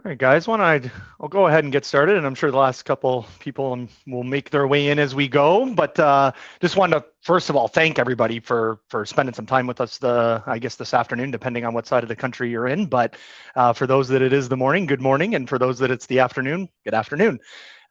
All right, guys, I'll go ahead and get started, and I'm sure the last couple people will make their way in as we go. But just wanted to first of all thank everybody for spending some time with us. I guess this afternoon, depending on what side of the country you're in. But for those that it is the morning, good morning, and for those that it's the afternoon, good afternoon.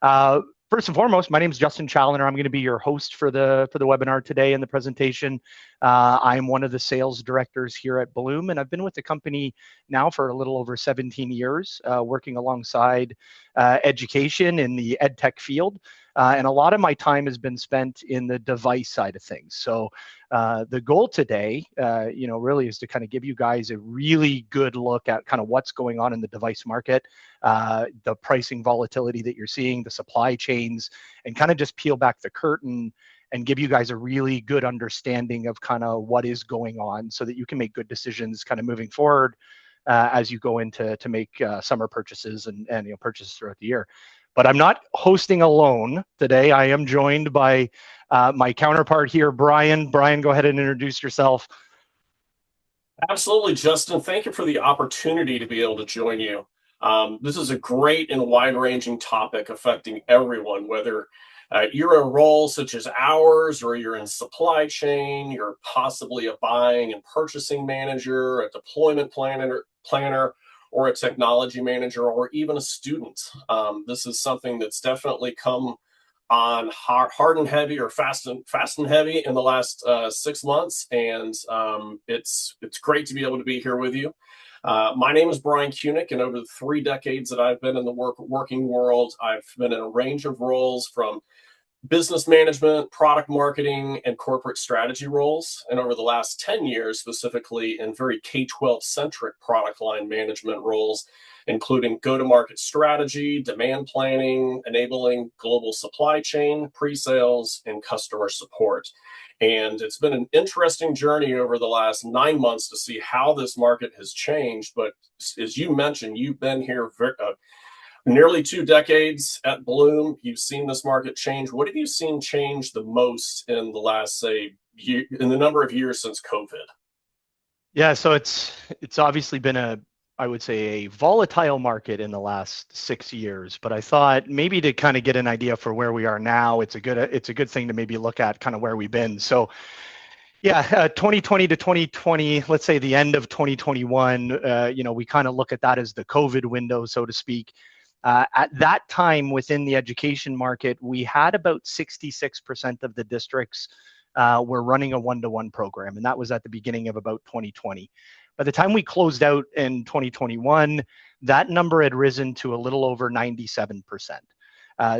Uh, First and foremost, my name is Justin Challoner. I'm going to be your host for the webinar today and the presentation. I'm one of the sales directors here at Bluum, and I've been with the company now for a little over 17 years, working alongside education in the ed tech field. And a lot of my time has been spent in the device side of things. So the goal today, really is to kind of give you guys a really good look at kind of what's going on in the device market, the pricing volatility that you're seeing, the supply chains, and kind of just peel back the curtain and give you guys a really good understanding of kind of what is going on so that you can make good decisions kind of moving forward as you go into to make summer purchases and purchases throughout the year. But I'm not hosting alone today. I am joined by my counterpart here, Brian. Brian, go ahead and introduce yourself. Absolutely, Justin. Thank you for the opportunity to be able to join you. This is a great and wide-ranging topic affecting everyone, whether you're in a role such as ours, or you're in supply chain, you're possibly a buying and purchasing manager, a deployment planner, or a technology manager, or even a student. This is something that's definitely come on hard and heavy, or fast and heavy in the last 6 months, and it's great to be able to be here with you. My name is Brian Kunick, and over the 3 decades that I've been in the working world, I've been in a range of roles from business management, product marketing, and corporate strategy roles. And over the last 10 years, specifically in very K-12 centric product line management roles, including go-to-market strategy, demand planning, enabling global supply chain, pre-sales, and customer support. And it's been an interesting journey over the last 9 months to see how this market has changed. But as you mentioned, you've been here nearly 2 decades at Bluum. You've seen this market change. What have you seen change the most in the last, say, year, in the number of years since COVID? Yeah, so it's obviously been I would say a volatile market in the last 6 years, but I thought maybe to kind of get an idea for where we are now, it's a good thing to maybe look at kind of where we've been. So yeah, 2020 to 2020, let's say the end of 2021, we kind of look at that as the COVID window, so to speak. At that time, within the education market, we had about 66% of the districts were running a one-to-one program, and that was at the beginning of about 2020. By the time we closed out in 2021, that number had risen to a little over 97%.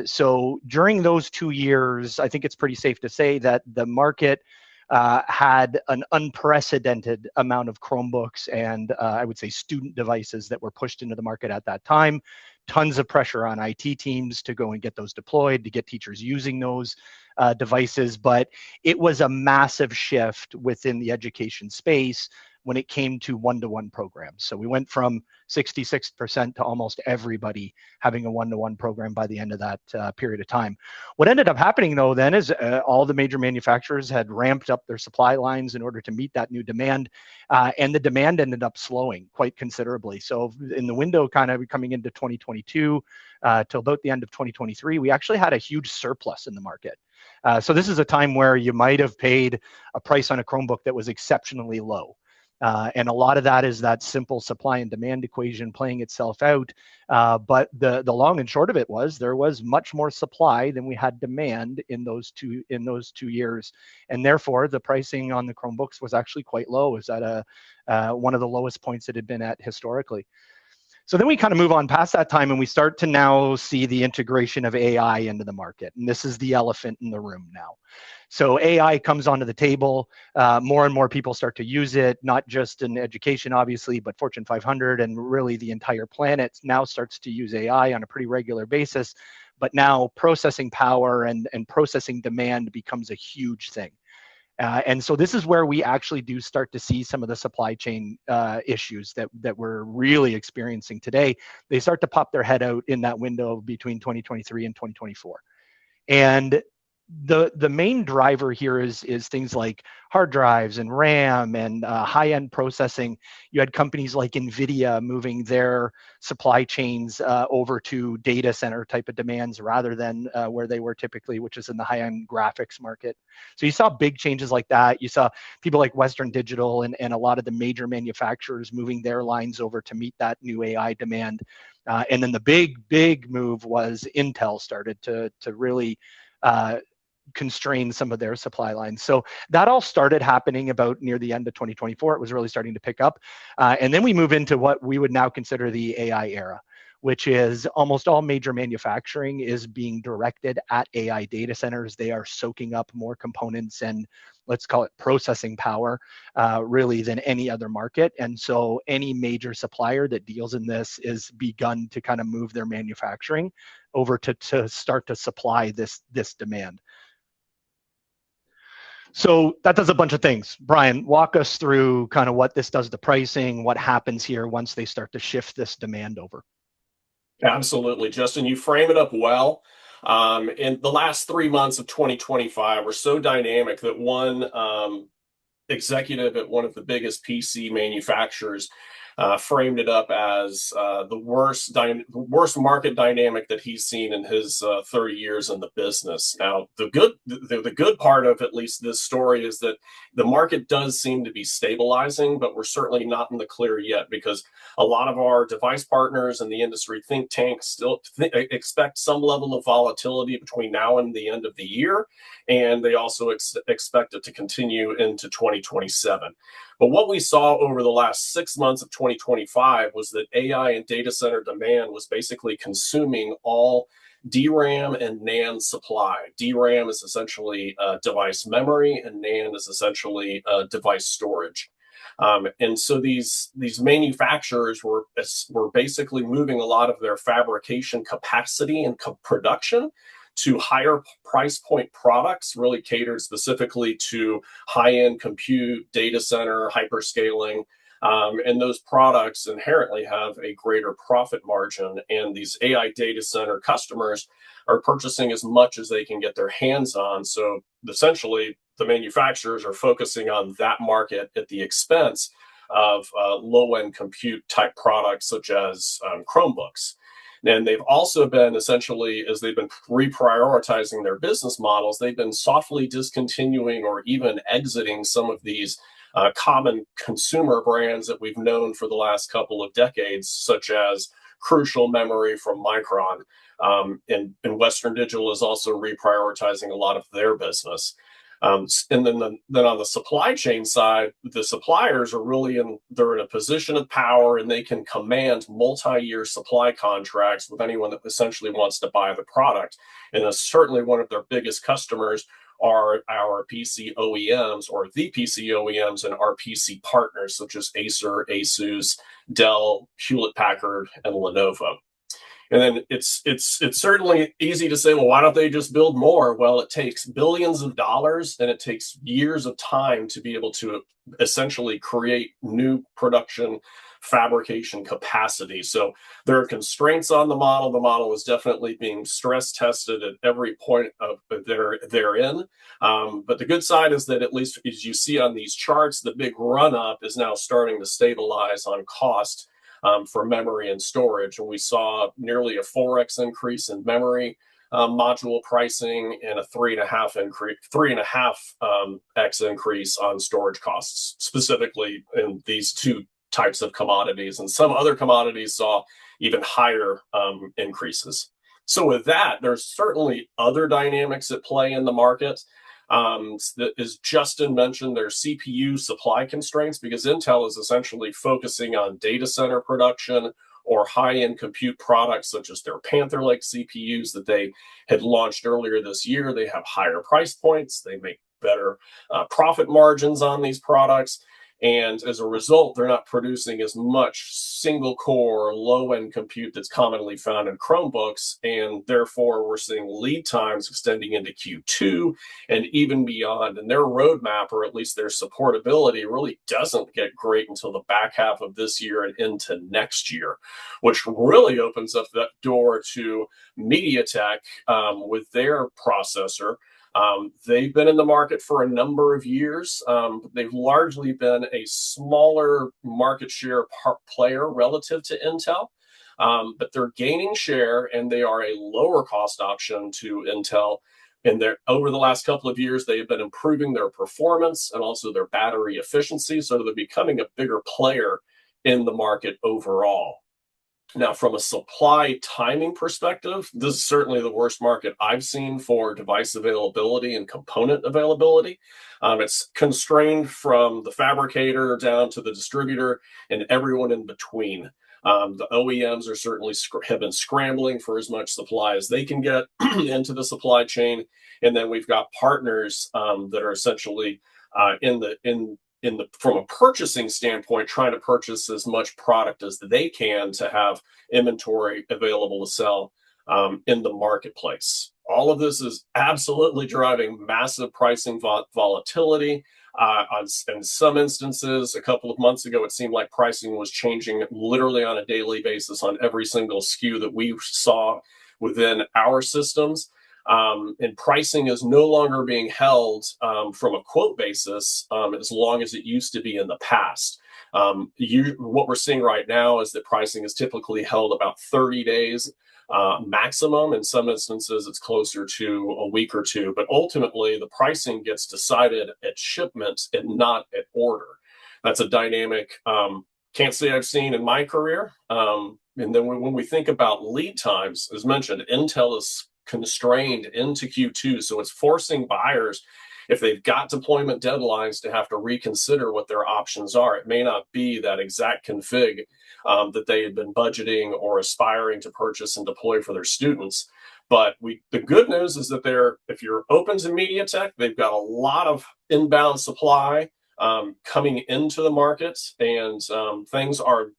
So during those 2 years, I think it's pretty safe to say that the market had an unprecedented amount of Chromebooks and I would say student devices that were pushed into the market at that time. Tons of pressure on IT teams to go and get those deployed, to get teachers using those devices. But it was a massive shift within the education space when it came to one-to-one programs. So we went from 66% to almost everybody having a one-to-one program by the end of that period of time. What ended up happening, though, then is all the major manufacturers had ramped up their supply lines in order to meet that new demand, and the demand ended up slowing quite considerably. So in the window kind of coming into 2022 till about the end of 2023, we actually had a huge surplus in the market. So this is a time where you might have paid a price on a Chromebook that was exceptionally low. And a lot of that is that simple supply and demand equation playing itself out. But the long and short of it was there was much more supply than we had demand in those 2 years, and therefore the pricing on the Chromebooks was actually quite low. It was at one of the lowest points it had been at historically. So then we kind of move on past that time and we start to now see the integration of AI into the market. And this is the elephant in the room now. So AI comes onto the table. More and more people start to use it, not just in education, obviously, but Fortune 500 and really the entire planet now starts to use AI on a pretty regular basis. But now processing power and processing demand becomes a huge thing. And so this is where we actually do start to see some of the supply chain issues that we're really experiencing today. They start to pop their head out in that window between 2023 and 2024. And the main driver here is things like hard drives and RAM and high end processing. You had companies like Nvidia moving their supply chains over to data center type of demands rather than where they were typically, which is in the high end graphics market. So you saw big changes like that. You saw people like Western Digital and a lot of the major manufacturers moving their lines over to meet that new AI demand. And then the big move was Intel started to really constrain some of their supply lines. So that all started happening about near the end of 2024. It was really starting to pick up. And then we move into what we would now consider the AI era, which is almost all major manufacturing is being directed at AI data centers. They are soaking up more components and let's call it processing power, really than any other market. And so any major supplier that deals in this is begun to kind of move their manufacturing over to start to supply this demand. So that does a bunch of things. Brian, walk us through kind of what this does to pricing, what happens here once they start to shift this demand over. Absolutely, Justin. You frame it up well. In the last 3 months of 2025 were so dynamic that one executive at one of the biggest PC manufacturers framed it up as the worst market dynamic that he's seen in his 30 years in the business. Now, the good part of at least this story is that the market does seem to be stabilizing, but we're certainly not in the clear yet because a lot of our device partners and the industry think tanks still expect some level of volatility between now and the end of the year, and they also expect it to continue into 2027. But what we saw over the last 6 months of 2025 was that AI and data center demand was basically consuming all DRAM and NAND supply. DRAM is essentially device memory, and NAND is essentially device storage. And so these manufacturers were basically moving a lot of their fabrication capacity and production to higher price point products, really catered specifically to high-end compute, data center, hyperscaling. And those products inherently have a greater profit margin. And these AI data center customers are purchasing as much as they can get their hands on. So essentially, the manufacturers are focusing on that market at the expense of low-end compute type products such as Chromebooks. And they've also been essentially, as they've been reprioritizing their business models, they've been softly discontinuing or even exiting some of these common consumer brands that we've known for the last couple of decades, such as Crucial Memory from Micron. And Western Digital is also reprioritizing a lot of their business. And then on the supply chain side, the suppliers are really they're in a position of power, and they can command multi-year supply contracts with anyone that essentially wants to buy the product. And certainly one of their biggest customers are our PC OEMs or the PC OEMs and our PC partners such as Acer, Asus, Dell, Hewlett Packard, and Lenovo. And then it's certainly easy to say, well, why don't they just build more? Well, it takes billions of dollars and it takes years of time to be able to essentially create new production fabrication capacity. So there are constraints on the model. The model is definitely being stress tested at every point of they're in. But the good side is that at least as you see on these charts, the big run up is now starting to stabilize on cost for memory and storage. And we saw nearly a 4x increase in memory module pricing and a 3.5x increase on storage costs, specifically in these two types of commodities. And some other commodities saw even higher increases. So with that, there's certainly other dynamics at play in the market. As Justin mentioned, there's CPU supply constraints because Intel is essentially focusing on data center production or high-end compute products such as their Panther Lake CPUs that they had launched earlier this year. They have higher price points. They make better profit margins on these products. And as a result, they're not producing as much single core low-end compute that's commonly found in Chromebooks. And therefore, we're seeing lead times extending into Q2 and even beyond. And their roadmap, or at least their supportability, really doesn't get great until the back half of this year and into next year, which really opens up that door to MediaTek with their processor. They've been in the market for a number of years. They've largely been a smaller market share player relative to Intel. But they're gaining share, and they are a lower cost option to Intel. And over the last couple of years, they have been improving their performance and also their battery efficiency. So they're becoming a bigger player in the market overall. Now, from a supply timing perspective, this is certainly the worst market I've seen for device availability and component availability. It's constrained from the fabricator down to the distributor and everyone in between. The OEMs are certainly have been scrambling for as much supply as they can get into the supply chain, and then we've got partners that are essentially from a purchasing standpoint, trying to purchase as much product as they can to have inventory available to sell in the marketplace. All of this is absolutely driving massive pricing volatility. In some instances, a couple of months ago, it seemed like pricing was changing literally on a daily basis on every single SKU that we saw within our systems. And pricing is no longer being held from a quote basis as long as it used to be in the past. What we're seeing right now is that pricing is typically held about 30 days maximum. In some instances, it's closer to a week or two. But ultimately, the pricing gets decided at shipment and not at order. That's a dynamic can't say I've seen in my career. And then when we think about lead times, as mentioned, Intel is constrained into Q2. So it's forcing buyers, if they've got deployment deadlines, to have to reconsider what their options are. It may not be that exact config that they had been budgeting or aspiring to purchase and deploy for their students. But the good news is that if you're open to MediaTek, they've got a lot of inbound supply coming into the market, and things are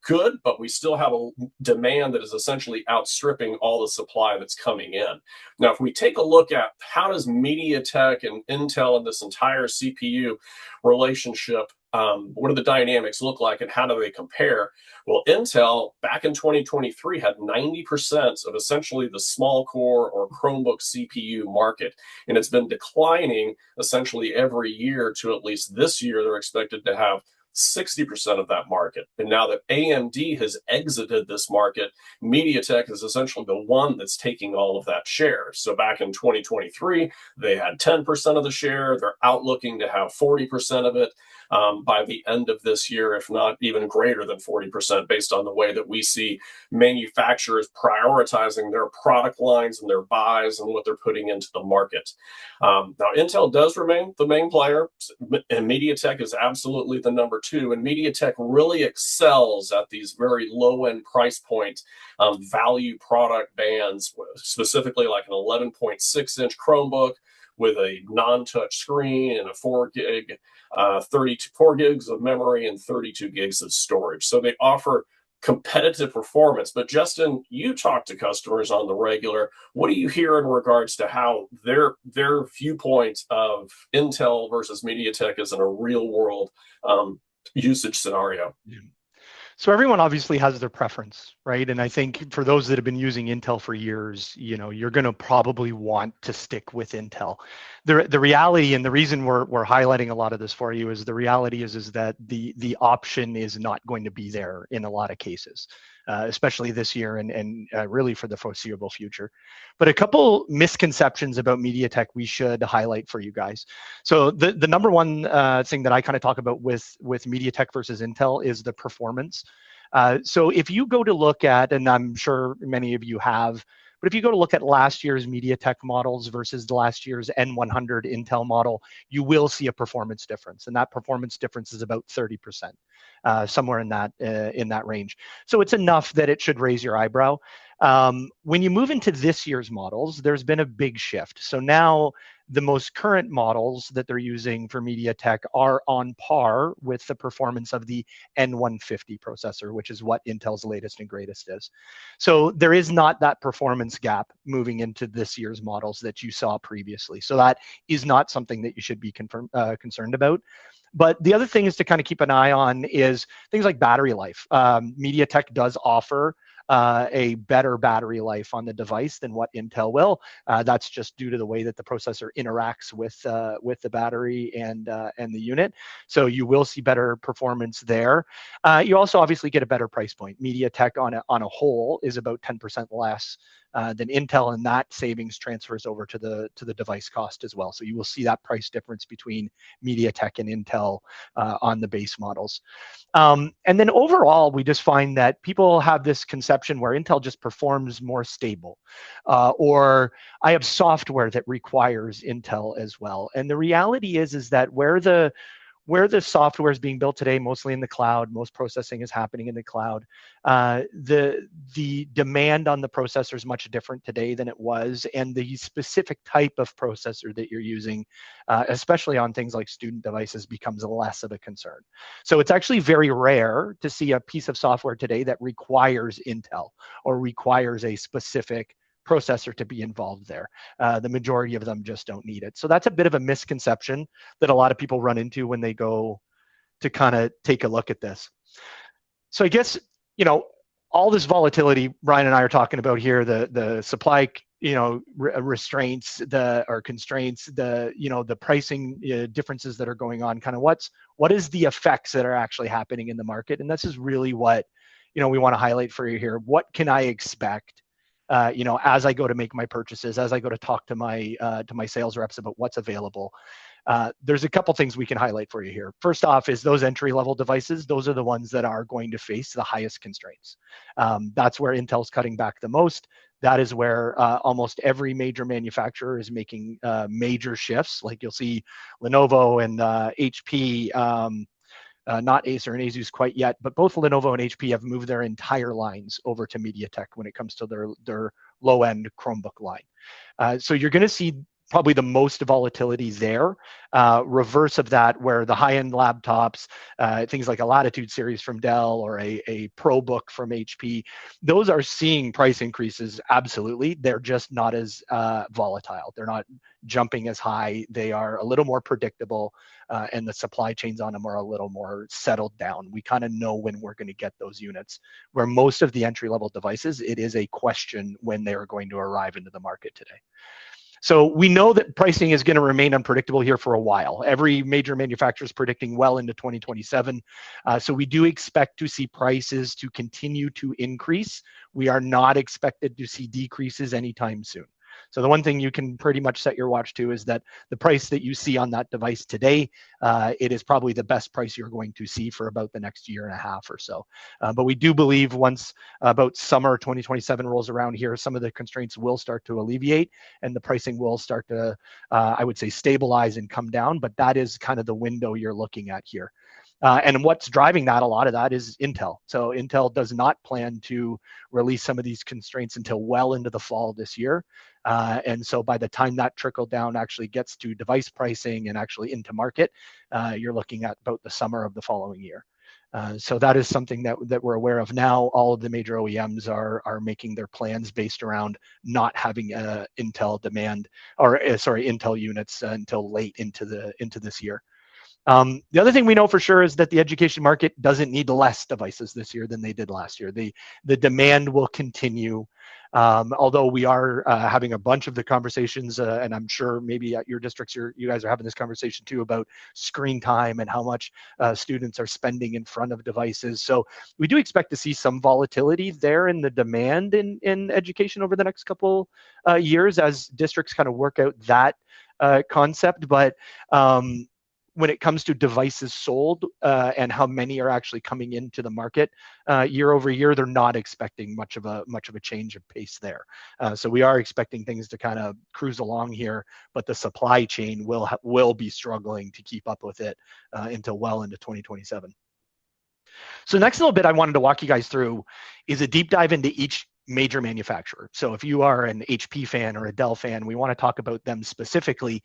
good, but we still have a demand that is essentially outstripping all the supply that's coming in. Now, if we take a look at how does MediaTek and Intel and this entire CPU relationship, what do the dynamics look like and how do they compare? Well, Intel back in 2023 had 90% of essentially the small core or Chromebook CPU market, and it's been declining essentially every year to at least this year. They're expected to have 60% of that market. And now that AMD has exited this market, MediaTek is essentially the one that's taking all of that share. So back in 2023, they had 10% of the share. They're outlooking to have 40% of it by the end of this year, if not even greater than 40%, based on the way that we see manufacturers prioritizing their product lines and their buys and what they're putting into the market. Now, Intel does remain the main player, and MediaTek is absolutely the number two. And MediaTek really excels at these very low-end price point value product bands, specifically like an 11.6-inch Chromebook with a non-touch screen and a 4 gigs of memory and 32 gigs of storage. So they offer competitive performance. But Justin, you talk to customers on the regular. What do you hear in regards to how their viewpoint of Intel versus MediaTek is in a real world usage scenario? Yeah. So everyone obviously has their preference, right? And I think for those that have been using Intel for years, you're going to probably want to stick with Intel. The reality and the reason we're highlighting a lot of this for you is the reality is that the option is not going to be there in a lot of cases, especially this year and really for the foreseeable future. But a couple misconceptions about MediaTek we should highlight for you guys. So the number one thing that I kind of talk about with MediaTek versus Intel is the performance. So if you go to look at, and I'm sure many of you have, but if you go to look at last year's MediaTek models versus the last year's N100 Intel model, you will see a performance difference, and that performance difference is about 30%, somewhere in that range. So it's enough that it should raise your eyebrow. When you move into this year's models, there's been a big shift. So now the most current models that they're using for MediaTek are on par with the performance of the N150 processor, which is what Intel's latest and greatest is. So there is not that performance gap moving into this year's models that you saw previously. So that is not something that you should be concerned about. But the other thing is to kind of keep an eye on is things like battery life. MediaTek does offer a better battery life on the device than what Intel will. That's just due to the way that the processor interacts with the battery and the unit. So you will see better performance there. You also obviously get a better price point. MediaTek on a whole is about 10% less than Intel, and that savings transfers over to the device cost as well. So you will see that price difference between MediaTek and Intel on the base models. And then overall, we just find that people have this conception where Intel just performs more stable, or I have software that requires Intel as well. And the reality is that where the software is being built today, mostly in the cloud, most processing is happening in the cloud. The demand on the processor is much different today than it was, and the specific type of processor that you're using, especially on things like student devices, becomes less of a concern. So it's actually very rare to see a piece of software today that requires Intel or requires a specific processor to be involved there. The majority of them just don't need it. So that's a bit of a misconception that a lot of people run into when they go to kind of take a look at this. So I guess, all this volatility Ryan and I are talking about here, the supply, restraints, or constraints, the pricing differences that are going on, kind of what is the effects that are actually happening in the market? And this is really what, we want to highlight for you here. What can I expect? As I go to make my purchases, as I go to talk to my sales reps about what's available, there's a couple things we can highlight for you here. First off is those entry-level devices. Those are the ones that are going to face the highest constraints. That's where Intel's cutting back the most. That is where almost every major manufacturer is making major shifts. Like you'll see Lenovo and HP, not Acer and Asus quite yet, but both Lenovo and HP have moved their entire lines over to MediaTek when it comes to their low-end Chromebook line. So you're going to see probably the most volatility there. Reverse of that, where the high-end laptops, things like a Latitude series from Dell or a ProBook from HP, those are seeing price increases, absolutely. They're just not as volatile. They're not jumping as high. They are a little more predictable, and the supply chains on them are a little more settled down. We kind of know when we're going to get those units. Where most of the entry-level devices, it is a question when they are going to arrive into the market today. So we know that pricing is going to remain unpredictable here for a while. Every major manufacturer is predicting well into 2027. So we do expect to see prices to continue to increase. We are not expected to see decreases anytime soon. So the one thing you can pretty much set your watch to is that the price that you see on that device today, it is probably the best price you're going to see for about the next year and a half or so. But we do believe once about summer 2027 rolls around here, some of the constraints will start to alleviate and the pricing will start to, I would say, stabilize and come down. But that is kind of the window you're looking at here. And what's driving that, a lot of that is Intel. So Intel does not plan to release some of these constraints until well into the fall this year. And so by the time that trickle down actually gets to device pricing and actually into market, you're looking at about the summer of the following year. So that is something that we're aware of now. All of the major OEMs are making their plans based around not having Intel demand, or Intel units until late into this year. The other thing we know for sure is that the education market doesn't need less devices this year than they did last year. The demand will continue, although we are having a bunch of the conversations, and I'm sure maybe at your districts you guys are having this conversation too about screen time and how much students are spending in front of devices. So we do expect to see some volatility there in the demand in education over the next couple years as districts kind of work out that concept. But when it comes to devices sold and how many are actually coming into the market year over year, they're not expecting much of a change of pace there. So we are expecting things to kind of cruise along here, but the supply chain will be struggling to keep up with it until well into 2027. So the next little bit I wanted to walk you guys through is a deep dive into each major manufacturer. So if you are an HP fan or a Dell fan, we want to talk about them specifically.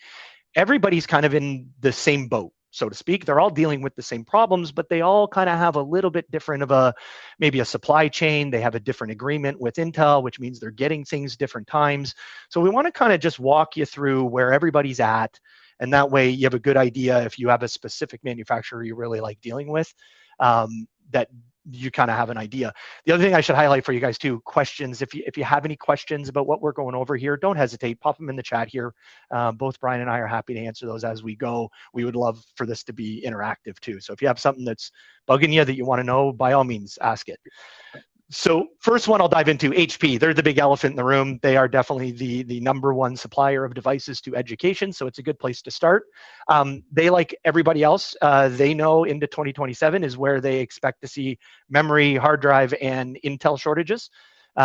Everybody's kind of in the same boat, so to speak. They're all dealing with the same problems, but they all kind of have a little bit different of maybe a supply chain. They have a different agreement with Intel, which means they're getting things different times. So we want to kind of just walk you through where everybody's at. And that way you have a good idea if you have a specific manufacturer you really like dealing with, that you kind of have an idea. The other thing I should highlight for you guys too, questions. If you have any questions about what we're going over here, don't hesitate. Pop them in the chat here. Both Brian and I are happy to answer those as we go. We would love for this to be interactive too. So if you have something that's bugging you that you want to know, by all means, ask it. So first one I'll dive into, HP. They're the big elephant in the room. They are definitely the number one supplier of devices to education, so it's a good place to start. They, like everybody else, they know into 2027 is where they expect to see memory, hard drive, and Intel shortages.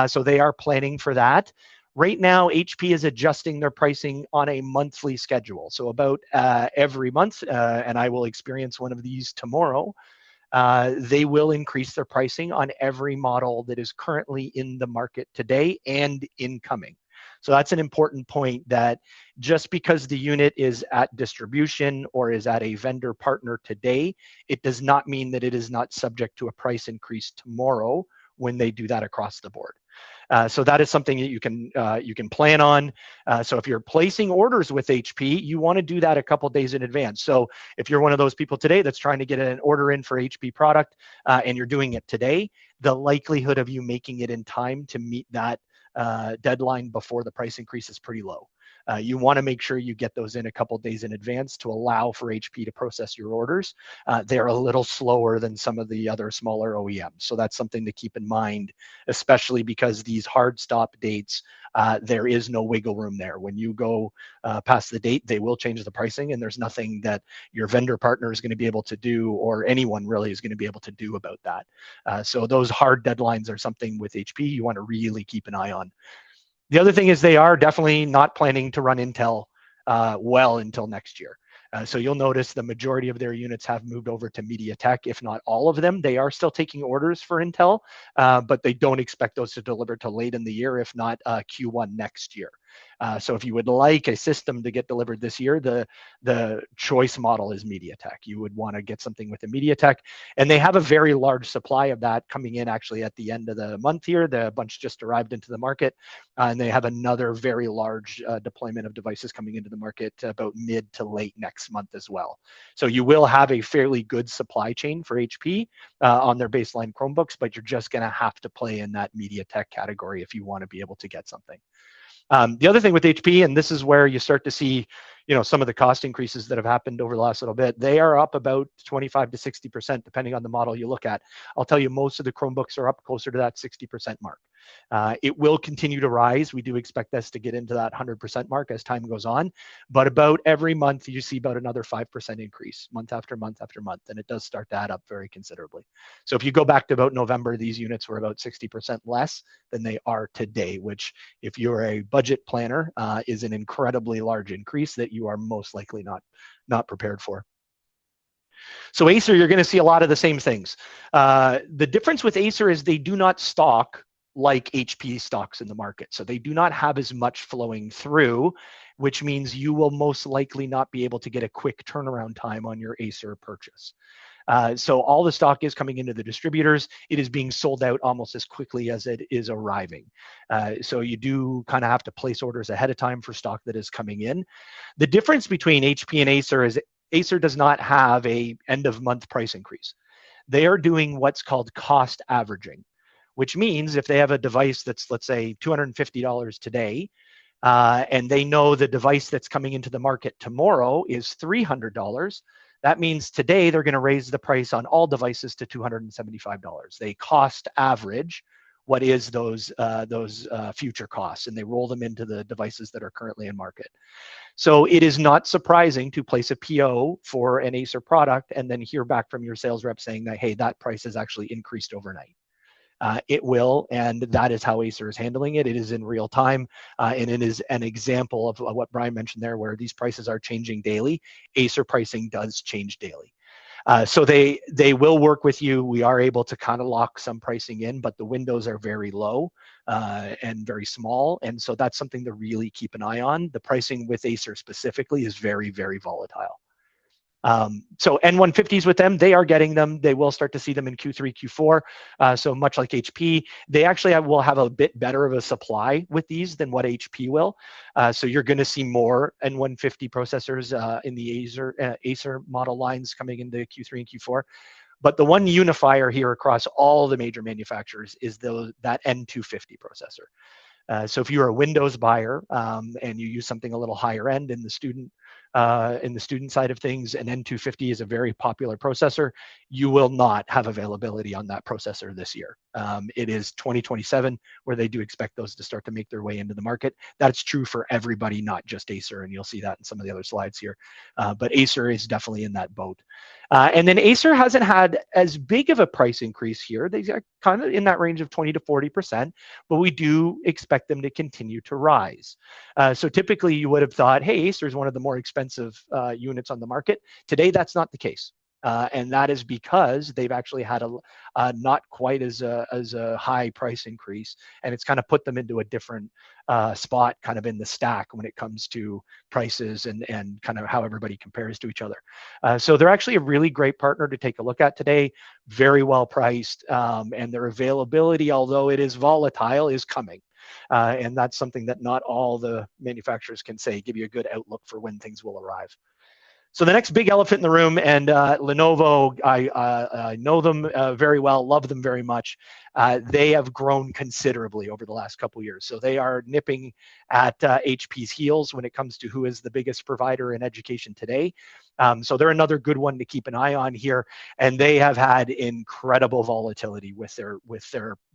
So they are planning for that. Right now, HP is adjusting their pricing on a monthly schedule. So about every month, and I will experience one of these tomorrow, they will increase their pricing on every model that is currently in the market today and incoming. So that's an important point, that just because the unit is at distribution or is at a vendor partner today, it does not mean that it is not subject to a price increase tomorrow when they do that across the board. So that is something that you can plan on. So if you're placing orders with HP, you want to do that a couple days in advance. So if you're one of those people today that's trying to get an order in for HP product and you're doing it today, the likelihood of you making it in time to meet that deadline before the price increase is pretty low. You want to make sure you get those in a couple days in advance to allow for HP to process your orders. They're a little slower than some of the other smaller OEMs. So that's something to keep in mind, especially because these hard stop dates, there is no wiggle room there. When you go past the date, they will change the pricing, and there's nothing that your vendor partner is going to be able to do, or anyone really is going to be able to do about that. So those hard deadlines are something with HP you want to really keep an eye on. The other thing is they are definitely not planning to run Intel well until next year. So you'll notice the majority of their units have moved over to MediaTek, if not all of them. They are still taking orders for Intel, but they don't expect those to deliver till late in the year, if not Q1 next year. So if you would like a system to get delivered this year, the choice model is MediaTek. You would want to get something with a MediaTek, and they have a very large supply of that coming in actually at the end of the month here. The bunch just arrived into the market, and they have another very large deployment of devices coming into the market about mid to late next month as well. So you will have a fairly good supply chain for HP on their baseline Chromebooks, but you're just going to have to play in that MediaTek category if you want to be able to get something. The other thing with HP, and this is where you start to see, some of the cost increases that have happened over the last little bit, they are up about 25 to 60%, depending on the model you look at. I'll tell you, most of the Chromebooks are up closer to that 60% mark. It will continue to rise. We do expect this to get into that 100% mark as time goes on, but about every month you see about another 5% increase, month after month after month, and it does start to add up very considerably. So if you go back to about November, these units were about 60% less than they are today, which, if you're a budget planner, is an incredibly large increase that you are most likely not prepared for. So Acer, you're going to see a lot of the same things. The difference with Acer is they do not stock like HP stocks in the market. So they do not have as much flowing through, which means you will most likely not be able to get a quick turnaround time on your Acer purchase. So all the stock is coming into the distributors. It is being sold out almost as quickly as it is arriving. So you do kind of have to place orders ahead of time for stock that is coming in. The difference between HP and Acer is Acer does not have a end of month price increase. They are doing what's called cost averaging, which means if they have a device that's, let's say, $250 today, and they know the device that's coming into the market tomorrow is $300, that means today they're going to raise the price on all devices to $275. They cost average what is those future costs, and they roll them into the devices that are currently in market. So it is not surprising to place a PO for an Acer product and then hear back from your sales rep saying that, hey, that price has actually increased overnight. It will, and that is how Acer is handling it. It is in real time, and it is an example of what Brian mentioned there, where these prices are changing daily. Acer pricing does change daily. So they will work with you. We are able to kind of lock some pricing in, but the windows are very low and very small, and so that's something to really keep an eye on. The pricing with Acer specifically is very, very volatile. So N150s with them, they are getting them. They will start to see them in Q3, Q4. So much like HP, they actually will have a bit better of a supply with these than what HP will. So you're going to see more N150 processors in the Acer model lines coming into Q3 and Q4. But the one unifier here across all the major manufacturers is that N250 processor. So if you're a Windows buyer and you use something a little higher end in the student side of things, an N250 is a very popular processor. You will not have availability on that processor this year. It is 2027 where they do expect those to start to make their way into the market. That's true for everybody, not just Acer, and you'll see that in some of the other slides here. But Acer is definitely in that boat. And then Acer hasn't had as big of a price increase here. They are kind of in that range of 20 to 40%, but we do expect them to continue to rise. So typically you would have thought, hey, Acer is one of the more expensive units on the market. Today, that's not the case. And that is because they've actually had a not quite as a high price increase, and it's kind of put them into a different spot kind of in the stack when it comes to prices and kind of how everybody compares to each other. So they're actually a really great partner to take a look at today, very well priced, and their availability, although it is volatile, is coming. And that's something that not all the manufacturers can say, give you a good outlook for when things will arrive. So the next big elephant in the room, and Lenovo, I know them very well, love them very much. They have grown considerably over the last couple of years. So they are nipping at HP's heels when it comes to who is the biggest provider in education today. So they're another good one to keep an eye on here, and they have had incredible volatility with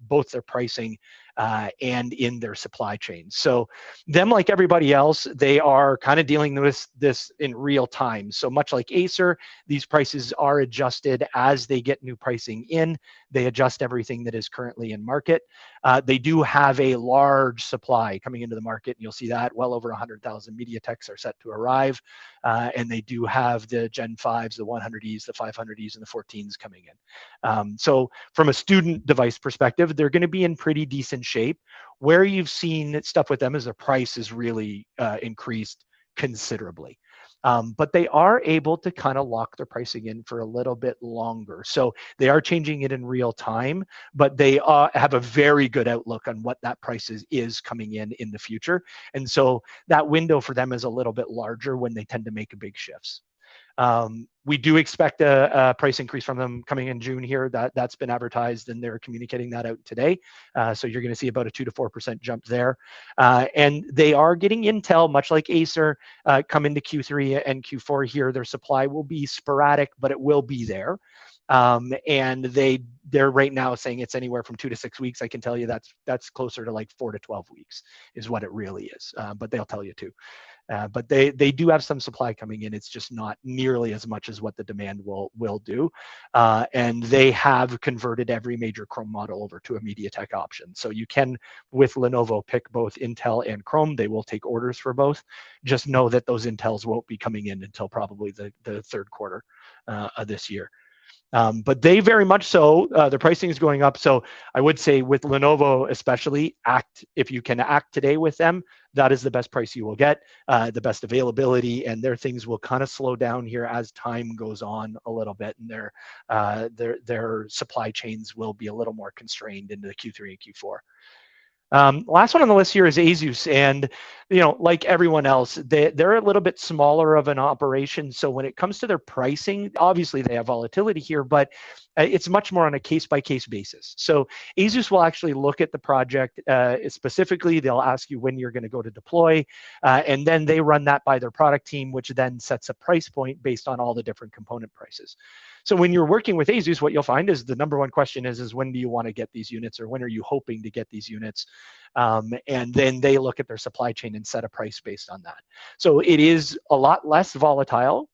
both their pricing and in their supply chain. So them, like everybody else, they are kind of dealing with this in real time. So much like Acer, these prices are adjusted as they get new pricing in. They adjust everything that is currently in market. They do have a large supply coming into the market, and you'll see that well over 100,000 MediaTeks are set to arrive. And they do have the Gen 5s, the 100Es, the 500Es, and the 14s coming in. So from a student device perspective, they're going to be in pretty decent shape. Where you've seen stuff with them is their price is really increased considerably. But they are able to kind of lock their pricing in for a little bit longer. So they are changing it in real time, but they have a very good outlook on what that price is coming in the future. And so that window for them is a little bit larger when they tend to make big shifts. We do expect a price increase from them coming in June here. That's been advertised, and they're communicating that out today. So you're going to see about a 2 to 4% jump there. And they are getting Intel, much like Acer, come into Q3 and Q4 here. Their supply will be sporadic, but it will be there. And they're right now saying it's anywhere from 2 to 6 weeks. I can tell you that's closer to like 4 to 12 weeks is what it really is. But they'll tell you too. But they do have some supply coming in. It's just not nearly as much as what the demand will do. And they have converted every major Chrome model over to a MediaTek option. So you can, with Lenovo, pick both Intel and Chrome. They will take orders for both. Just know that those Intels won't be coming in until probably the third quarter of this year. But they very much so, the pricing is going up. So I would say with Lenovo especially, if you can act today with them, that is the best price you will get, the best availability, and their things will kind of slow down here as time goes on a little bit, and their supply chains will be a little more constrained into the Q3 and Q4. Last one on the list here is Asus, and like everyone else, they're a little bit smaller of an operation. So when it comes to their pricing, obviously they have volatility here, but it's much more on a case-by-case basis. So Asus will actually look at the project specifically. They'll ask you when you're going to go to deploy, and then they run that by their product team, which then sets a price point based on all the different component prices. So when you're working with Asus, what you'll find is the number one question is when do you want to get these units, or when are you hoping to get these units? And then they look at their supply chain and set a price based on that. So it is a lot less volatile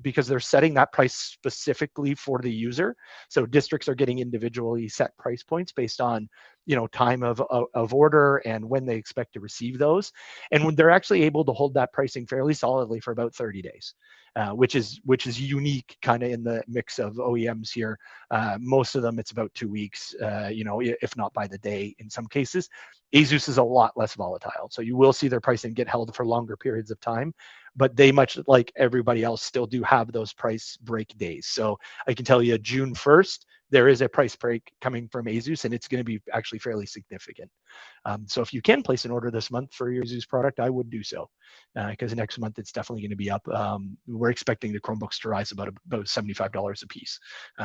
because they're setting that price specifically for the user. So districts are getting individually set price points based on time of order and when they expect to receive those. And when they're actually able to hold that pricing fairly solidly for about 30 days. Which is unique kind of in the mix of OEMs here. Most of them, it's about 2 weeks, if not by the day in some cases. Asus is a lot less volatile. So you will see their pricing get held for longer periods of time, but they, much like everybody else, still do have those price break days. So I can tell you June 1st, there is a price break coming from Asus, and it's going to be actually fairly significant. So if you can place an order this month for your Asus product, I would do so, because next month it's definitely going to be up. We're expecting the Chromebooks to rise about $75 a piece.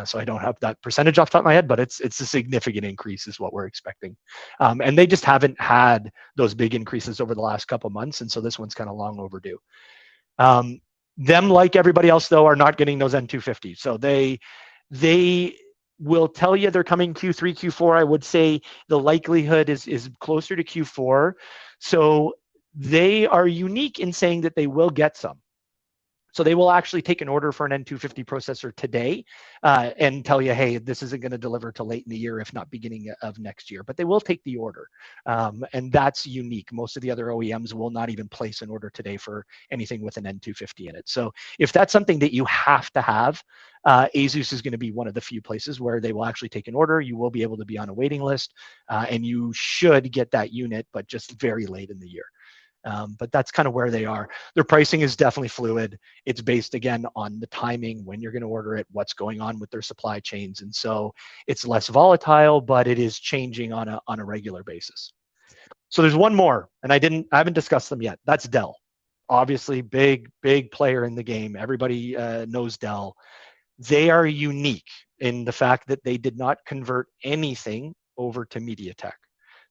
So I don't have that percentage off the top of my head, but it's a significant increase is what we're expecting. And they just haven't had those big increases over the last couple months, and so this one's kind of long overdue. Them, like everybody else, though, are not getting those N250. So they will tell you they're coming Q3, Q4. I would say the likelihood is closer to Q4. So they are unique in saying that they will get some. So they will actually take an order for an N250 processor today and tell you, hey, this isn't going to deliver till late in the year, if not beginning of next year. But they will take the order. And that's unique. Most of the other OEMs will not even place an order today for anything with an N250 in it. So if that's something that you have to have, Asus is going to be one of the few places where they will actually take an order. You will be able to be on a waiting list, and you should get that unit, but just very late in the year. But that's kind of where they are. Their pricing is definitely fluid. It's based, again, on the timing, when you're going to order it, what's going on with their supply chains. And so it's less volatile, but it is changing on a regular basis. So there's one more, and I haven't discussed them yet. That's Dell. Obviously, big player in the game. Everybody knows Dell. They are unique in the fact that they did not convert anything over to MediaTek.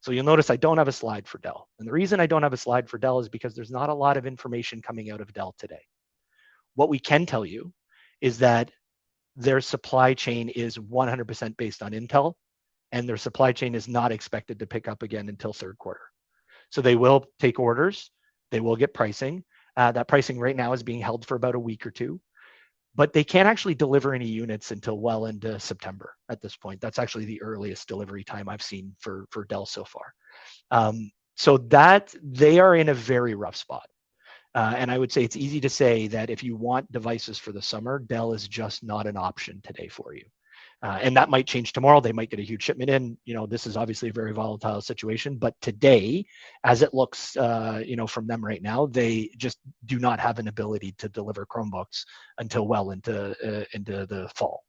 So you'll notice I don't have a slide for Dell. And the reason I don't have a slide for Dell is because there's not a lot of information coming out of Dell today. What we can tell you is that their supply chain is 100% based on Intel, and their supply chain is not expected to pick up again until third quarter. So they will take orders. They will get pricing. That pricing right now is being held for about a week or two. But they can't actually deliver any units until well into September at this point. That's actually the earliest delivery time I've seen for Dell so far. So that they are in a very rough spot. And I would say it's easy to say that if you want devices for the summer, Dell is just not an option today for you. And that might change tomorrow. They might get a huge shipment in. This is obviously a very volatile situation. But today, as it looks, from them right now, they just do not have an ability to deliver Chromebooks until well into the fall.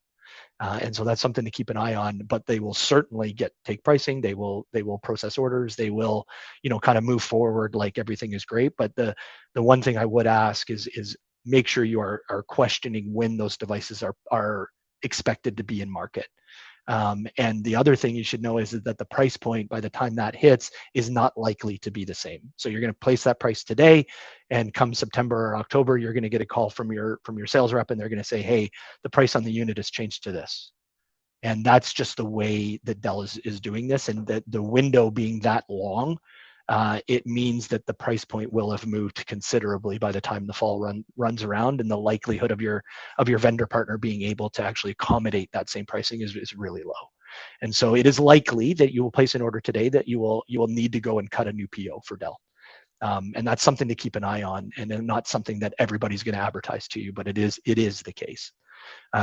And so that's something to keep an eye on. But they will certainly take pricing. They will process orders. They will, kind of move forward like everything is great. But the one thing I would ask is make sure you are questioning when those devices are expected to be in market. And the other thing you should know is that the price point by the time that hits is not likely to be the same. So you're going to place that price today, and come September or October, you're going to get a call from your sales rep, and they're going to say, hey, the price on the unit has changed to this. And that's just the way that Dell is doing this. And that the window being that long, it means that the price point will have moved considerably by the time the fall runs around, and the likelihood of your vendor partner being able to actually accommodate that same pricing is really low. And so it is likely that you will place an order today that you will need to go and cut a new PO for Dell. And that's something to keep an eye on, and not something that everybody's going to advertise to you, but it is the case.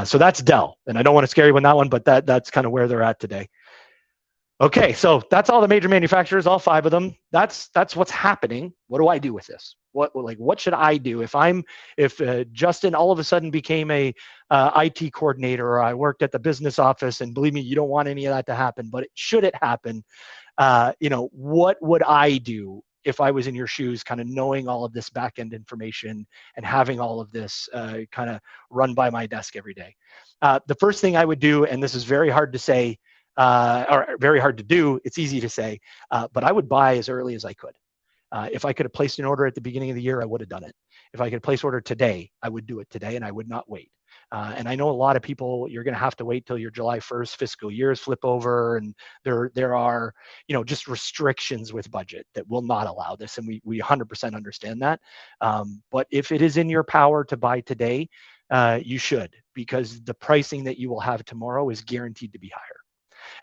So that's Dell, and I don't want to scare you on that one, but that's kind of where they're at today. Okay, so that's all the major manufacturers, all 5 of them. That's what's happening. What do I do with this? What should I do if Justin all of a sudden became a IT coordinator, or I worked at the business office? And believe me, you don't want any of that to happen. But should it happen, what would I do if I was in your shoes, kind of knowing all of this back end information and having all of this kind of run by my desk every day? The first thing I would do, and this is very hard to say, or very hard to do, it's easy to say, but I would buy as early as I could. If I could have placed an order at the beginning of the year, I would have done it. If I could place order today, I would do it today, and I would not wait. And I know a lot of people, you're going to have to wait till your July 1st fiscal years flip over, and there are, just restrictions with budget that will not allow this, and we 100% understand that. But if it is in your power to buy today, you should, because the pricing that you will have tomorrow is guaranteed to be higher.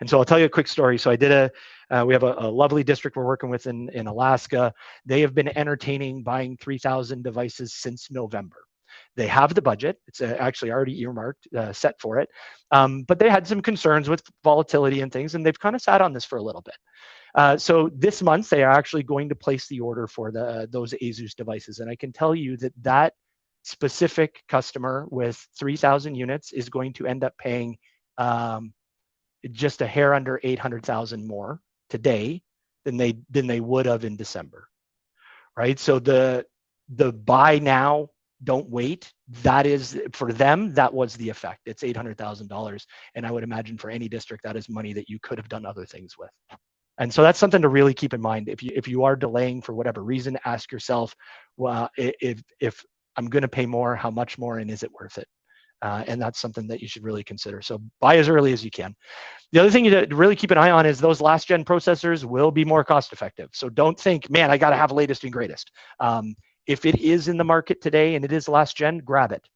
And so I'll tell you a quick story. So we have a lovely district we're working with in Alaska. They have been entertaining buying 3,000 devices since November. They have the budget. It's actually already earmarked, set for it. But they had some concerns with volatility and things, and they've kind of sat on this for a little bit. So this month, they are actually going to place the order for those Asus devices. And I can tell you that specific customer with 3,000 units is going to end up paying just a hair under 800,000 more today than they would have in December, right? So the buy now, don't wait. That is for them. That was the effect. It's $800,000, and I would imagine for any district that is money that you could have done other things with. And so that's something to really keep in mind. If you are delaying for whatever reason, ask yourself, well, if I'm going to pay more, how much more, and is it worth it? And that's something that you should really consider. So buy as early as you can. The other thing to really keep an eye on is those last gen processors will be more cost effective. So don't think, man, I got to have latest and greatest. If it is in the market today and it is last gen, grab it.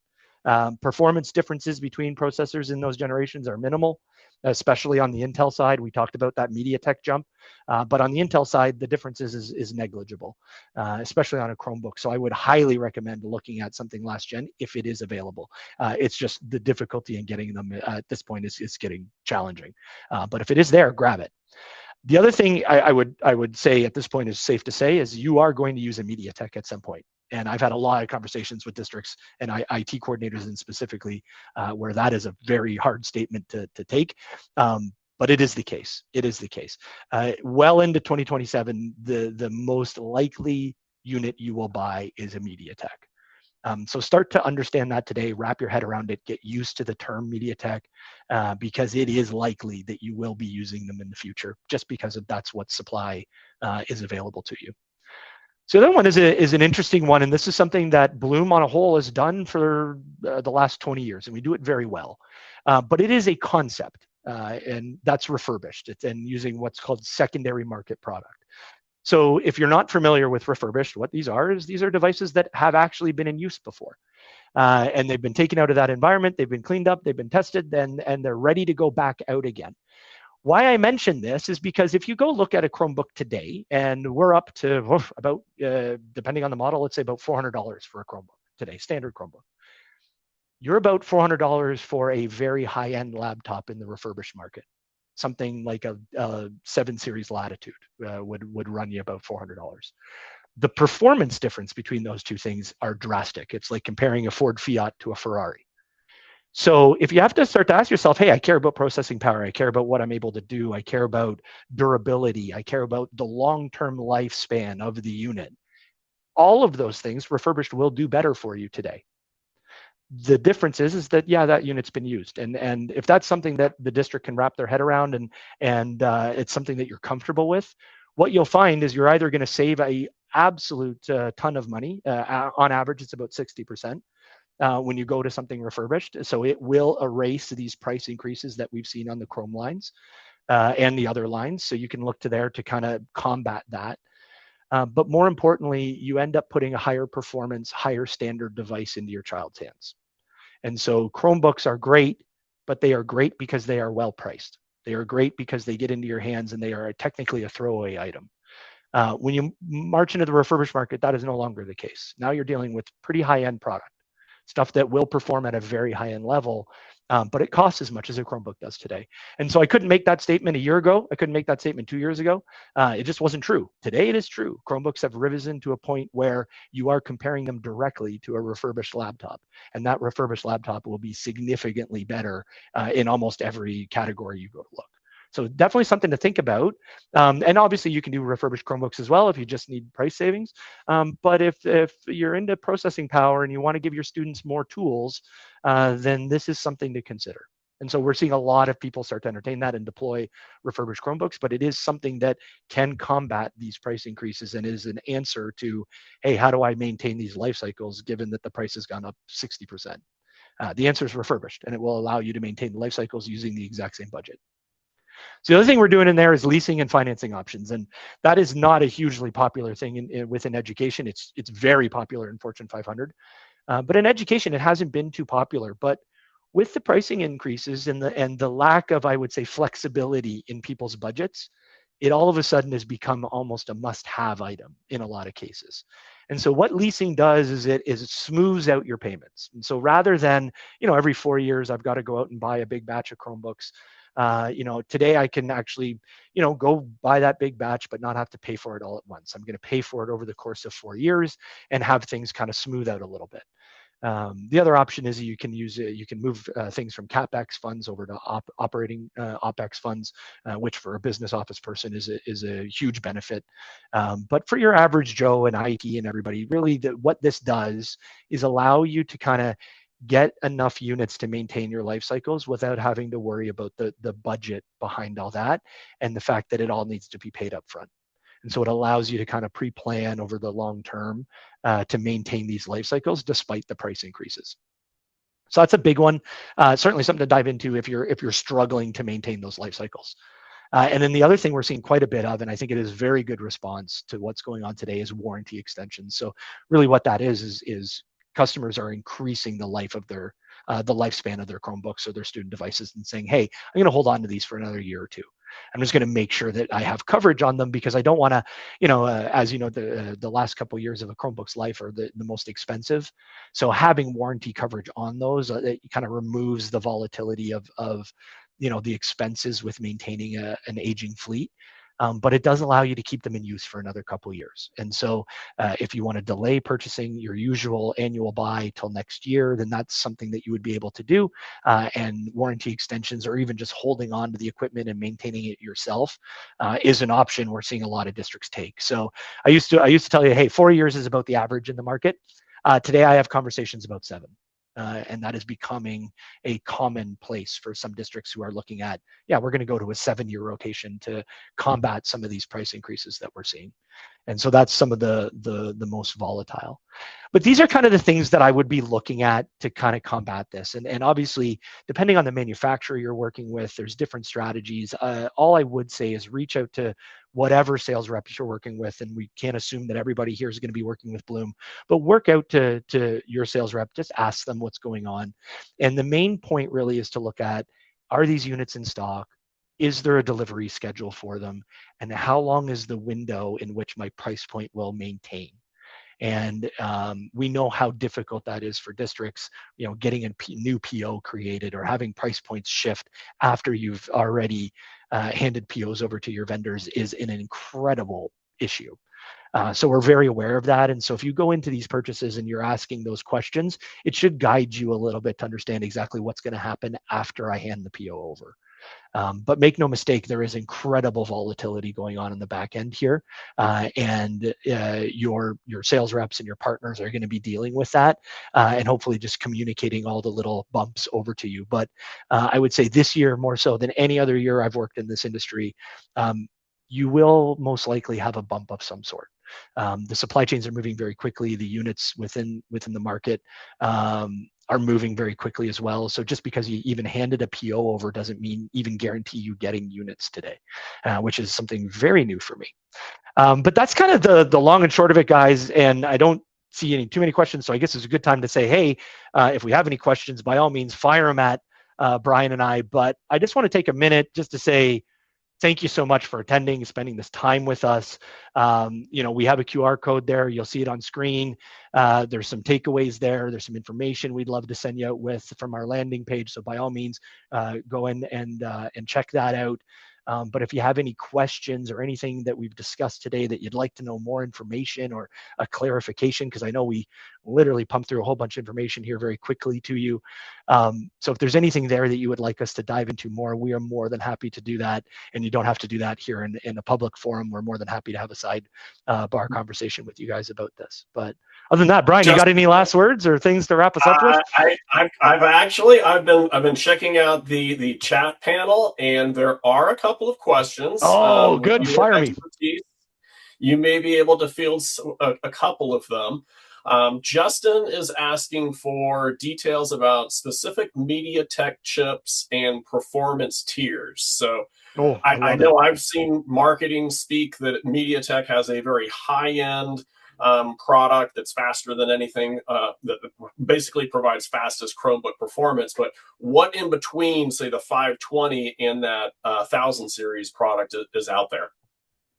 Performance differences between processors in those generations are minimal, especially on the Intel side. We talked about that MediaTek jump, but on the Intel side, the difference is negligible, especially on a Chromebook. So I would highly recommend looking at something last gen if it is available. It's just the difficulty in getting them at this point is getting challenging. But if it is there, grab it. The other thing I would say at this point is safe to say is you are going to use a MediaTek at some point. And I've had a lot of conversations with districts and IT coordinators and specifically where that is a very hard statement to take. But it is the case. It is the case. Well into 2027, the most likely unit you will buy is a MediaTek. So start to understand that today, wrap your head around it, get used to the term MediaTek, because it is likely that you will be using them in the future just because that's what supply is available to you. So the other one is an interesting one, and this is something that Bluum on a whole has done for the last 20 years, and we do it very well. But it is a concept, and that's refurbished. It's and using what's called secondary market product. So if you're not familiar with refurbished, what these are is these are devices that have actually been in use before. And they've been taken out of that environment, they've been cleaned up, they've been tested, and they're ready to go back out again. Why I mention this is because if you go look at a Chromebook today, and we're up to about, depending on the model, let's say about $400 for a Chromebook today, standard Chromebook. You're about $400 for a very high-end laptop in the refurbished market. Something like a 7 Series Latitude would run you about $400. The performance difference between those two things are drastic. It's like comparing a Ford Fiat to a Ferrari. So if you have to start to ask yourself, hey, I care about processing power, I care about what I'm able to do, I care about durability, I care about the long-term lifespan of the unit. All of those things refurbished will do better for you today. The difference is that, yeah, that unit's been used. And if that's something that the district can wrap their head around and it's something that you're comfortable with, what you'll find is you're either going to save a absolute ton of money. On average, it's about 60%. When you go to something refurbished. So it will erase these price increases that we've seen on the Chrome lines and the other lines. So you can look to there to kind of combat that. But more importantly, you end up putting a higher performance, higher standard device into your child's hands. And so Chromebooks are great, but they are great because they are well priced. They are great because they get into your hands and they are technically a throwaway item. When you march into the refurbished market, that is no longer the case. Now you're dealing with pretty high-end product. Stuff that will perform at a very high-end level, but it costs as much as a Chromebook does today. And so I couldn't make that statement a year ago. I couldn't make that statement 2 years ago. It just wasn't true. Today it is true. Chromebooks have risen to a point where you are comparing them directly to a refurbished laptop. And that refurbished laptop will be significantly better in almost every category you go to look. So definitely something to think about. And obviously you can do refurbished Chromebooks as well if you just need price savings. But if you're into processing power and you want to give your students more tools, then this is something to consider. And so we're seeing a lot of people start to entertain that and deploy refurbished Chromebooks, but it is something that can combat these price increases and is an answer to, hey, how do I maintain these life cycles given that the price has gone up 60%? The answer is refurbished, and it will allow you to maintain the life cycles using the exact same budget. So the other thing we're doing in there is leasing and financing options, and that is not a hugely popular thing within education. It's very popular in Fortune 500, but in education it hasn't been too popular. But with the pricing increases and the lack of, I would say, flexibility in people's budgets, it all of a sudden has become almost a must-have item in a lot of cases. And so what leasing does is it smooths out your payments. And so rather than, every 4 years I've got to go out and buy a big batch of Chromebooks, today I can actually, go buy that big batch, but not have to pay for it all at once. I'm going to pay for it over the course of 4 years and have things kind of smooth out a little bit. The other option is you can move things from CapEx funds over to operating OpEx funds, which for a business office person is a huge benefit. But for your average Joe and IT and everybody, really what this does is allow you to kind of get enough units to maintain your life cycles without having to worry about the budget behind all that and the fact that it all needs to be paid up front. And so it allows you to kind of pre-plan over the long term to maintain these life cycles despite the price increases. So that's a big one. Certainly something to dive into if you're struggling to maintain those life cycles. And then the other thing we're seeing quite a bit of, and I think it is very good response to what's going on today, is warranty extensions. So really what that is customers are increasing the life of the lifespan of their Chromebooks or their student devices and saying, hey, I'm going to hold on to these for another year or two. I'm just going to make sure that I have coverage on them because I don't want to, as you know, the last couple of years of a Chromebook's life are the most expensive. So having warranty coverage on those, it kind of removes the volatility of the expenses with maintaining an aging fleet. But it does allow you to keep them in use for another couple of years. And so if you want to delay purchasing your usual annual buy till next year, then that's something that you would be able to do. And warranty extensions or even just holding on to the equipment and maintaining it yourself is an option we're seeing a lot of districts take. So I used to tell you, hey, 4 years is about the average in the market. Today I have conversations about 7. And that is becoming a commonplace for some districts who are looking at, we're going to go to a 7-year rotation to combat some of these price increases that we're seeing. And so that's some of the most volatile. But these are kind of the things that I would be looking at to kind of combat this. And obviously, depending on the manufacturer you're working with, there's different strategies. All I would say is reach out to whatever sales reps you're working with. And we can't assume that everybody here is going to be working with Bluum, but work out to your sales rep, just ask them what's going on. And the main point really is to look at, are these units in stock? Is there a delivery schedule for them? And how long is the window in which my price point will maintain? And we know how difficult that is for districts, getting a new PO created or having price points shift after you've already handed POs over to your vendors is an incredible issue. So we're very aware of that. And so if you go into these purchases and you're asking those questions, it should guide you a little bit to understand exactly what's going to happen after I hand the PO over. But make no mistake, there is incredible volatility going on in the back end here, and your sales reps and your partners are going to be dealing with that, and hopefully just communicating all the little bumps over to you. But I would say this year more so than any other year I've worked in this industry, you will most likely have a bump of some sort. The supply chains are moving very quickly. The units within the market are moving very quickly as well. So just because you even handed a PO over doesn't mean even guarantee you getting units today, which is something very new for me. But that's kind of the long and short of it, guys. And I don't see too many questions. So I guess it's a good time to say, hey, if we have any questions, by all means, fire them at Brian and I. But I just want to take a minute just to say, thank you so much for attending, spending this time with us. We have a QR code there. You'll see it on screen. There's some takeaways there. There's some information we'd love to send you out with from our landing page. So by all means, go in and check that out. But if you have any questions or anything that we've discussed today that you'd like to know more information or a clarification, because I know we literally pumped through a whole bunch of information here very quickly to you. So if there's anything there that you would like us to dive into more, we are more than happy to do that. And you don't have to do that here in a public forum. We're more than happy to have a side bar conversation with you guys about this. But other than that, Brian, you got any last words or things to wrap us up with? I've been checking out the chat panel, and there are a couple of questions. Oh, good. Fire me. You may be able to field a couple of them. Justin is asking for details about specific MediaTek chips and performance tiers. So I know I've seen marketing speak that MediaTek has a very high-end product that's faster than anything, that basically provides fastest Chromebook performance. But what in between, say, the 520 and that 1000 series product is out there?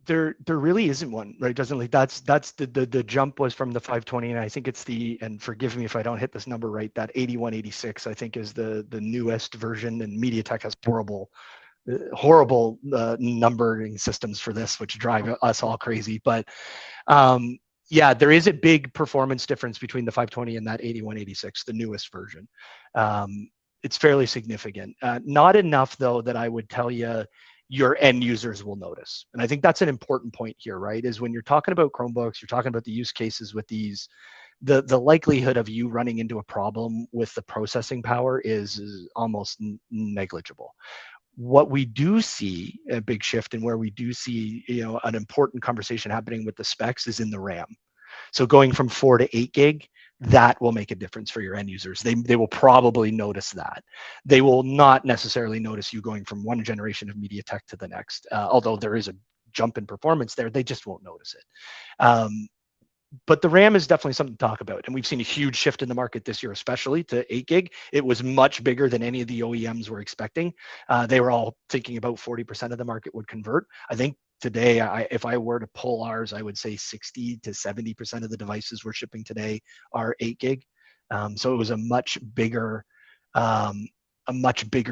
There really isn't one, right? Doesn't like that's the jump was from the 520, and I think it's and forgive me if I don't hit this number right, that 8186 I think is the newest version, and MediaTek has horrible numbering systems for this, which drive us all crazy. But Yeah, there is a big performance difference between the 520 and that 8186, the newest version. It's fairly significant. Not enough, though, that I would tell you your end users will notice. And I think that's an important point here, right? Is when you're talking about Chromebooks, you're talking about the use cases with these, the likelihood of you running into a problem with the processing power is almost negligible. What we do see a big shift, and where we do see, an important conversation happening with the specs, is in the RAM. So going from 4 to 8 gig, that will make a difference for your end users. They will probably notice that. They will not necessarily notice you going from one generation of MediaTek to the next, although there is a jump in performance there. They just won't notice it. But the RAM is definitely something to talk about. And we've seen a huge shift in the market this year, especially to 8 gig. It was much bigger than any of the OEMs were expecting. They were all thinking about 40% of the market would convert. I think today, if I were to pull ours, I would say 60 to 70% of the devices we're shipping today are 8 gig. So it was a much bigger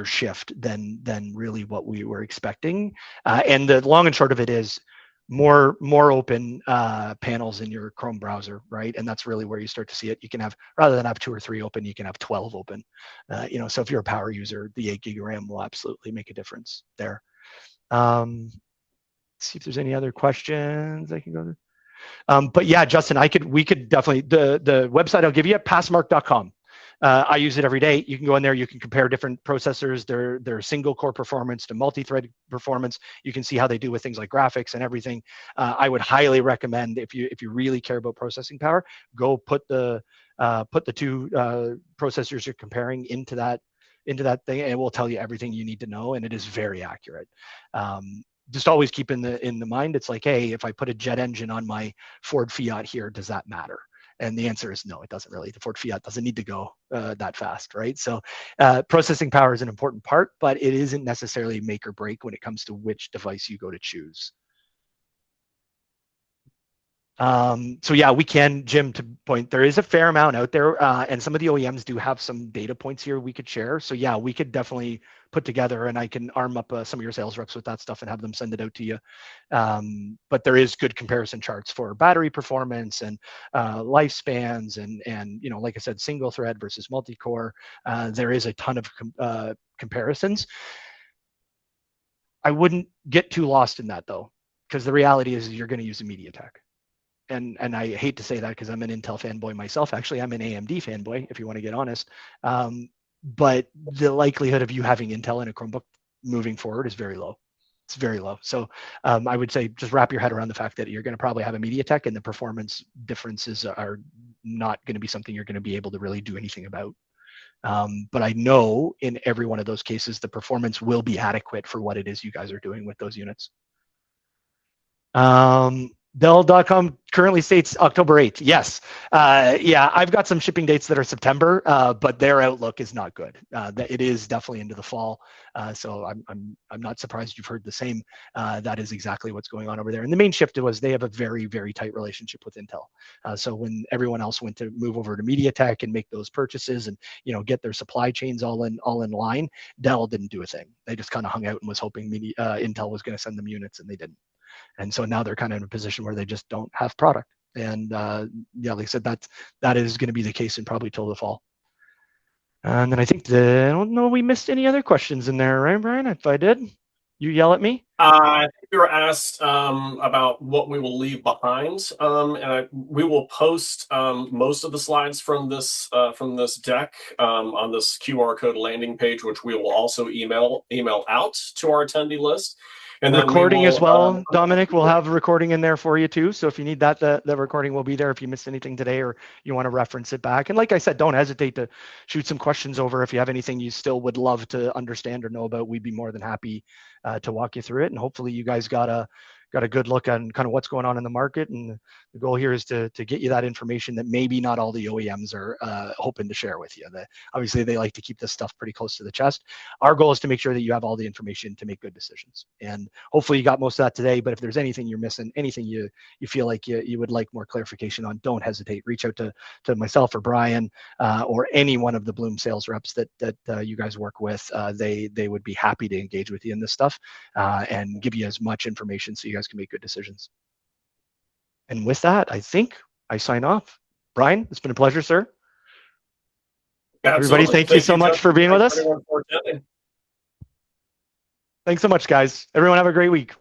shift than really what we were expecting. And the long and short of it is, more open panels in your Chrome browser, right? And that's really where you start to see it. You can have, rather than have 2 or 3 open, you can have 12 open. So if you're a power user, the 8 gig RAM will absolutely make a difference there. See if there's any other questions I can go to. But yeah, Justin, we could definitely, the website I'll give you, passmark.com. I use it every day. You can go in there. You can compare different processors, their single core performance to multi-thread performance. You can see how they do with things like graphics and everything. I would highly recommend, if you really care about processing power, go put the 2 processors you're comparing into that thing, and it will tell you everything you need to know, and it is very accurate. Just always keep in the mind, it's like, hey, if I put a jet engine on my Ford Fiat here, does that matter? And the answer is no, it doesn't really. The Ford Fiat doesn't need to go that fast, right? So processing power is an important part, but it isn't necessarily make or break when it comes to which device you go to choose. So yeah, we can, Jim, to point, there is a fair amount out there, and some of the OEMs do have some data points here we could share. So yeah, we could definitely put together, and I can arm up some of your sales reps with that stuff and have them send it out to you. But there is good comparison charts for battery performance and lifespans, and like I said, single thread versus multi-core. There is a ton of comparisons. I wouldn't get too lost in that, though, because the reality is you're going to use a MediaTek. And I hate to say that because I'm an Intel fanboy myself. Actually, I'm an AMD fanboy, if you want to get honest. But the likelihood of you having Intel in a Chromebook moving forward is very low. It's very low. So I would say just wrap your head around the fact that you're going to probably have a MediaTek, and the performance differences are not going to be something you're going to be able to really do anything about. But I know in every one of those cases, the performance will be adequate for what it is you guys are doing with those units. Dell.com currently states October 8th. Yes. Yeah, I've got some shipping dates that are September, but their outlook is not good. It is definitely into the fall. So I'm not surprised you've heard the same. That is exactly what's going on over there. And the main shift was they have a very, very tight relationship with Intel. So when everyone else went to move over to MediaTek and make those purchases and get their supply chains all in line, Dell didn't do a thing. They just kind of hung out and was hoping Intel was going to send them units, and they didn't. And so now they're kind of in a position where they just don't have product. And yeah, like I said, that is going to be the case in probably till the fall. And then I think I don't know we missed any other questions in there, right, Brian? If I did, you yell at me. We were asked about what we will leave behind, and we will post most of the slides from this deck on this QR code landing page, which we will also email out to our attendee list. And then recording as well, Dominic. We'll have a recording in there for you too. So if you need that, the recording will be there if you missed anything today or you want to reference it back. And like I said, don't hesitate to shoot some questions over. If you have anything you still would love to understand or know about, we'd be more than happy to walk you through it. And hopefully you guys got a good look on kind of what's going on in the market. And the goal here is to get you that information that maybe not all the OEMs are hoping to share with you. Obviously, they like to keep this stuff pretty close to the chest. Our goal is to make sure that you have all the information to make good decisions. And hopefully you got most of that today. But if there's anything you're missing, anything you feel like you would like more clarification on, don't hesitate. Reach out to myself or Brian or any one of the Bluum sales reps that you guys work with. They would be happy to engage with you in this stuff and give you as much information so you guys can make good decisions. And with that, I think I sign off. Brian, it's been a pleasure, sir. Everybody, Absolutely. thank you Thank so you, much Justin. for being with Thanks us. everyone for attending. Thanks so much, guys. Everyone have a great week.